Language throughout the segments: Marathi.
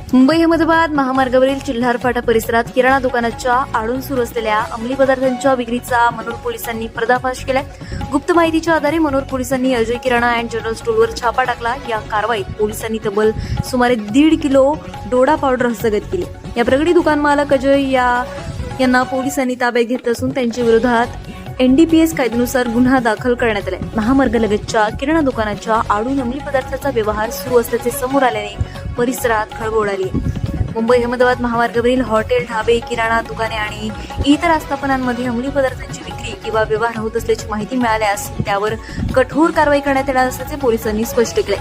मुंबई अहमदाबाद महामार्गावरील चिल्हार फाटा परिसरात किराणा दुकानाच्या आडून सुरू असलेल्या अंमली पदार्थांच्या विक्रीचा मनोर पोलिसांनी पर्दाफाश केलाय। गुप्त माहितीच्या आधारे मनोर पोलिसांनी अजय किराणा अँड जनरल स्टोअरवर छापा टाकला। या कारवाईत पोलिसांनी तब्बल सुमारे 1.5 किलो डोडा पावडर हस्तगत केली। या प्रकरणी दुकान मालक अजय यांना पोलिसांनी ताब्यात घेतलं असून त्यांच्या विरोधात NDPS कायद्यानुसार गुन्हा दाखल करण्यात आलाय। महामार्गालगतच्या किराणा दुकानाच्या आडून अंमली पदार्थाचा व्यवहार सुरू असल्याचे समोर आल्याने परिसरात खळबळ उडाली। मुंबई अहमदाबाद महामार्गावरील हॉटेल, ढाबे, किराणा दुकाने आणि इतर आस्थापनांमध्ये अंमली पदार्थांची विक्री किंवा व्यवहार होत असल्याची माहिती मिळाल्यास त्यावर कठोर कारवाई करण्यात येणार असल्याचे पोलिसांनी स्पष्ट केले।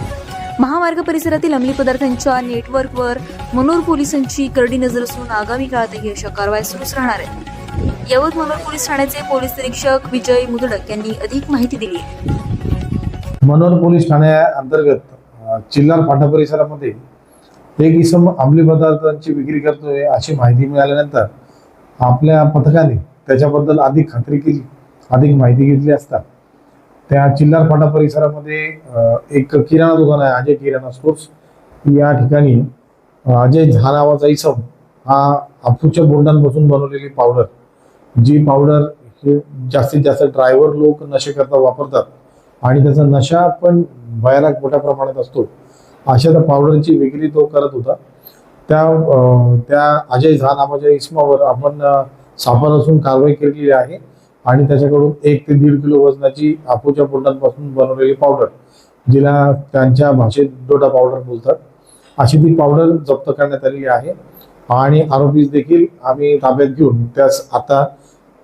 महामार्ग परिसरातील अंमली पदार्थांच्या नेटवर्कवर मनोर पोलिसांची करडी नजर असून आगामी काळातही अशा कारवाई सुरूच राहणार आहेत। यावर मनोर पोलीस ठाण्याचे पोलीस निरीक्षक विजय मुदडक यांनी अधिक माहिती दिली आहे। मनोर पोलीस ठाण्याअंतर्गत चिल्हार फाटा परिसरामध्ये एक इसम अंमली पदार्थांची विक्री करतोय अशी माहिती मिळाल्यानंतर आपल्या पथकाने त्याच्याबद्दल अधिक खात्री केली, अधिक माहिती घेतली असता त्या चिल्हार फाटा परिसरामध्ये एक किराणा दुकान आहे, अजय किराणा स्टोर्स। या ठिकाणी अजय झा नावाचा इसम हा अफूच्या बोंडांपासून बनवलेली पावडर, जी पावडर हे जास्तीत जास्त ड्रायव्हर लोक नशे करता वापरतात आणि त्याचा नशा पण भयानक मोठ्या प्रमाणात असतो, अशा त्या पावडरची विक्री तो करत होता। त्या अजय झा नावाच्या इसमावर आपण सापळा रचून कारवाई केलेली आहे आणि त्याच्याकडून 1 ते 1.5 किलो वजनाची अफूच्या बोंडांपासून बनवलेली पावडर, जिला त्यांच्या भाषेत डोडा पावडर बोलतात, अशी ती पावडर जप्त करण्यात आलेली आहे आणि आरोपीस देखील आम्ही ताब्यात घेऊन त्यास आता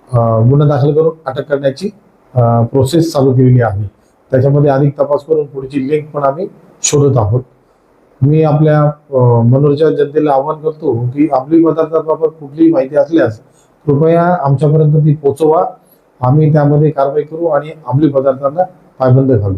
गुन्हा दाखल करून अटक करण्याची प्रोसेस चालू केलेली आहे। त्याच्यामध्ये अधिक तपास करून पुढची लिंक पण आम्ही शोधत आहोत। मी आपल्या मनोरच्या जनतेला आवाहन करतो की अंमली पदार्थांबाबत कुठलीही माहिती असल्यास कृपया आमच्यापर्यंत ती पोहोचवा। आम्ही त्यामध्ये कारवाई करू आणि अंमली पदार्थांना पायबंद घालू।